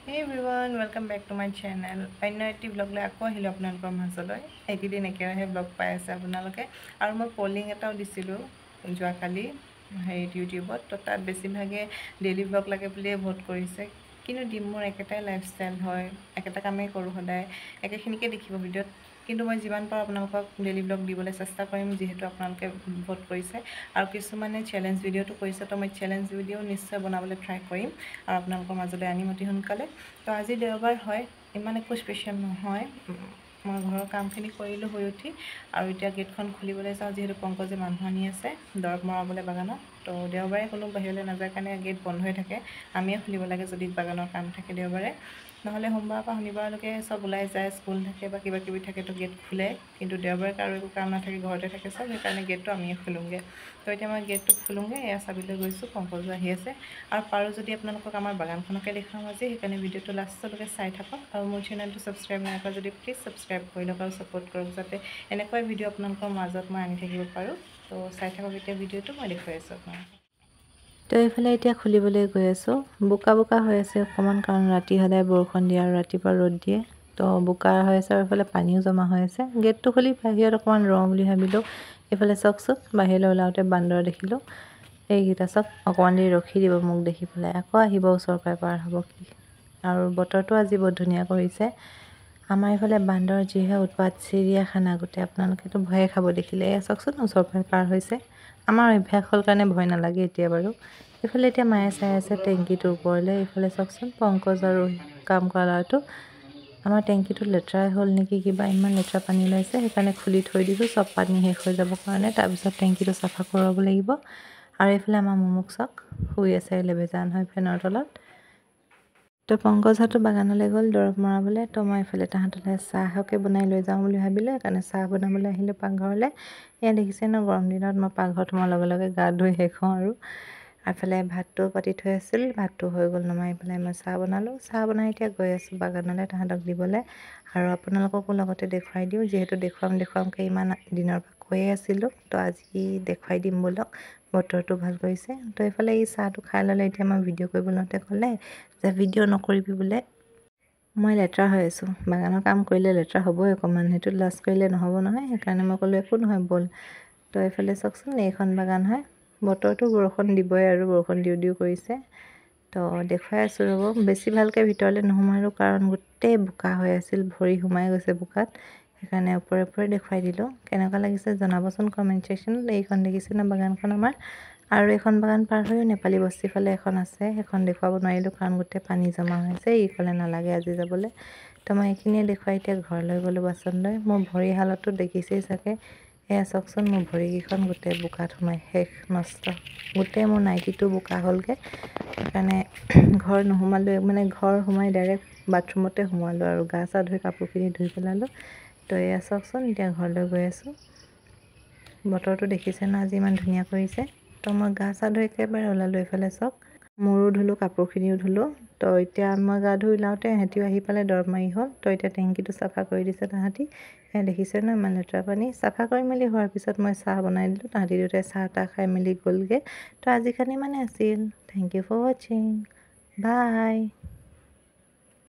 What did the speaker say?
Hey everyone, welcome back to my channel. অন্য এটি blog লৈ আকৌ আহিলোঁ আপোনালোকৰ মাজলৈ। এইকেইদিন একেৰাহে ব্লগ পাই আছে আপোনালোকে। আৰু মই পলিং এটাও দিছিলোঁ যোৱাকালি ইউটিউবত। তো তাত বেছিভাগে ডেইলি ব্লগ লাগে বুলিয়ে ভোট কৰিছে। কিন্তু দিম মোৰ একেটাই লাইফষ্টাইল হয়, একেটা কামেই কৰোঁ সদায়, একেখিনিকে দেখিব ভিডিঅ'ত। কিন্তু মই যিমান পাৰোঁ আপোনালোকক ডেইলি ব্লগ দিবলৈ চেষ্টা কৰিম, যিহেতু আপোনালোকে ভোট কৰিছে। আৰু কিছুমানে চেলেঞ্জ ভিডিঅ'টো কৰিছে, তো মই চেলেঞ্জ ভিডিঅ' নিশ্চয় বনাবলৈ ট্ৰাই কৰিম আৰু আপোনালোকৰ মাজলৈ আনিম অতি সোনকালে। তো আজি দেওবাৰ হয়, ইমান একো স্পেচিয়েল নহয়। মই ঘৰৰ কামখিনি কৰিলোঁ শুই উঠি, আৰু এতিয়া গেটখন খুলিবলৈ যাওঁ, যিহেতু পংকজে মানুহ আনি আছে দৰৱ মৰাবলৈ বাগানত। তো দেওবাৰে কোনো বাহিৰলৈ নাযায় কাৰণে গেট বন্ধ হৈ থাকে। আমিয়ে খুলিব লাগে যদি বাগানৰ কাম থাকে দেওবাৰে, নহ'লে সোমবাৰৰ পৰা শনিবাৰলৈকে চব ওলাই যায়, স্কুল থাকে বা কিবা কিবি থাকে, তো গেট খোলে। কিন্তু দেওবাৰে কাৰো একো কাম নাথাকে, ঘৰতে থাকে চব, সেইকাৰণে গেটটো আমিয়ে খোলোঁগৈ। তো এতিয়া মই গেটটো খোলোঁগৈ, এয়া চাবি লৈ গৈছোঁ, পংকজো আহি আছে। আৰু পাৰোঁ যদি আপোনালোকক আমাৰ বাগানখনকে দেখাম আজি, সেইকাৰণে ভিডিঅ'টো লাষ্টলৈকে চাই থাকক। আৰু মোৰ চেনেলটো ছাবস্ক্ৰাইব নাই কৰা যদি প্লিজ ছাবস্ক্ৰাইব কৰি লওক আৰু ছাপোৰ্ট কৰক, যাতে এনেকুৱাই ভিডিঅ' আপোনালোকৰ মাজত মই আনি থাকিব পাৰোঁ। তো চাই থাকক এতিয়া ভিডিঅ'টো, মই দেখুৱাই আছোঁ আপোনালোকক। তো এইফালে এতিয়া খুলিবলৈ গৈ আছোঁ। বোকা বোকা হৈ আছে অকণমান, কাৰণ ৰাতি সদায় বৰষুণ দিয়ে আৰু ৰাতিপুৱা ৰ'দ দিয়ে। তো বোকা হৈ আছে আৰু এইফালে পানীও জমা হৈ আছে। গেটটো খুলি বাহিৰত অকণমান ৰওঁ বুলি ভাবিলোঁ। এইফালে চাওকচোন, বাহিৰলৈ ওলাওঁতে বান্দৰ দেখিলোঁ। এইকেইটা চব অকণমান দেৰি ৰখি দিব মোক দেখি পেলাই, আকৌ আহিব ওচৰৰ পৰাই পাৰ হ'ব কি। আৰু বতৰটো আজি বহুত ধুনীয়া কৰিছে। আমাৰ এইফালে বান্দৰ যিহে উৎপাত, চিৰিয়াখানা গোটেই, আপোনালোকেতো ভয়ে খাব দেখিলে। এয়া চাওকচোন, ওচৰৰ পৰাই পাৰ হৈছে। আমাৰ অভ্যাস হ'ল কাৰণে ভয় নালাগে এতিয়া বাৰু। এইফালে এতিয়া মায়ে চাই আছে টেংকিটোৰ ওপৰলৈ। এইফালে চাওকচোন, পংকজ আৰু কাম কৰা ল'ৰাটো। আমাৰ টেংকিটো লেতেৰাই হ'ল নেকি, কিবা ইমান লেতেৰা পানী ওলাইছে, সেইকাৰণে খুলি থৈ দিছোঁ চব পানী শেষ হৈ যাবৰ কাৰণে। তাৰপিছত টেংকিটো চাফা কৰাব লাগিব। আৰু এইফালে আমাৰ মুমুক চাওক, শুই আছে লেবেজান হৈ ফেনৰ তলত। তো পংকজহঁতো বাগানলৈ গ'ল দৰৱ মৰাবলৈ। তো মই এইফালে তাহাঁতলৈ চাহকে বনাই লৈ যাওঁ বুলি ভাবিলোঁ, সেইকাৰণে চাহ বনাবলৈ আহিলোঁ পাকঘৰলৈ। এয়া দেখিছে ন, গৰম দিনত মই পাকঘৰত সোমোৱাৰ লগে লগে গা ধুই শেষ হওঁ। আৰু এইফালে ভাতটো পাতি থৈ আছিল, ভাতটো হৈ গ'ল নমাই পেলাই মই চাহ বনালোঁ। চাহ বনাই এতিয়া গৈ আছোঁ বাগানলৈ তাহাঁতক দিবলৈ। আৰু আপোনালোককো লগতে দেখুৱাই দিওঁ, যিহেতু দেখুৱামকৈ ইমান দিনৰ পৰা কৈয়ে আছিলোঁ। তো আজি দেখুৱাই দিম ব'লক, বতৰটো ভাল কৰিছে। তো এইফালে এই চাহটো খাই ল'লে, এতিয়া মই ভিডিঅ' কৰিব লওঁতে ক'লে যে ভিডিঅ' নকৰিবি বোলে, মই লেতেৰা হৈ আছোঁ। বাগানৰ কাম কৰিলে লেতেৰা হ'বই অকণমান, সেইটো লাজ কৰিলে নহ'ব নহয়। সেইকাৰণে মই ক'লোঁ একো নহয় ব'ল। তো এইফালে চাওকচোন, এইখন বাগান হয়। বতৰটো বৰষুণ দিবই আৰু বৰষুণ দিওঁ দিওঁ কৰিছে। তো দেখুৱাই আছোঁ ৰ'ব, বেছি ভালকৈ ভিতৰলৈ নোসোমালোঁ, কাৰণ গোটেই বোকা হৈ আছিল, ভৰি সোমাই গৈছে বোকাত। সেইকাৰণে ওপৰে ওপৰে দেখুৱাই দিলোঁ। কেনেকুৱা লাগিছে জনাবচোন কমেণ্ট ছেকশ্যনত। এইখন দেখিছে ন বাগানখন আমাৰ। আৰু এইখন বাগান পাৰ হৈও নেপালী বস্তিৰ ফালে এখন আছে, সেইখন দেখুৱাব নোৱাৰিলোঁ, কাৰণ গোটেই পানী জমা হৈ আছে। এইফালে নালাগে আজি যাবলৈ। তো মই এইখিনিয়ে দেখুৱাই এতিয়া ঘৰলৈ গ'লোঁ বাচন লৈ। মোৰ ভৰি হালতো দেখিছেই চাগে, এয়া চাওকচোন, মোৰ ভৰিকেইখন গোটেই বোকাত সোমাই শেষ, নষ্ট। গোটেই মোৰ নাইটিটো বোকা হ'লগৈ। সেইকাৰণে ঘৰ নোসোমালোঁ, মানে ঘৰ সোমাই ডাইৰেক্ট বাথৰুমতে সোমালোঁ আৰু গা চা ধুই কাপোৰখিনি ধুই পেলালোঁ। তো এয়া চাওকচোন, এতিয়া ঘৰলৈ গৈ আছোঁ। বতৰটো দেখিছে ন আজি ইমান ধুনীয়া কৰিছে। তো মই গা চা ধুই একেবাৰে ওলালোঁ। এইফালে চাওক, মূৰো ধুলোঁ, কাপোৰখিনিও ধুলোঁ। তো এতিয়া মই গা ধুই ওলাওঁতে সিহঁতিও আহি পালে, দৰৱ মাৰি হ'ল। তো এতিয়া টেংকিটো চাফা কৰি দিছে তাহাঁতি। সেয়া দেখিছে ন ইমান লেতেৰা পানী। চাফা কৰি মেলি হোৱাৰ পিছত মই চাহ বনাই দিলোঁ, তাহাঁতি দুটাই চাহ তাহ খাই মেলি গ'লগৈ। তো আজিকালি মানে আছিল। থেংক ইউ ফৰ ৱাচিং, বাই।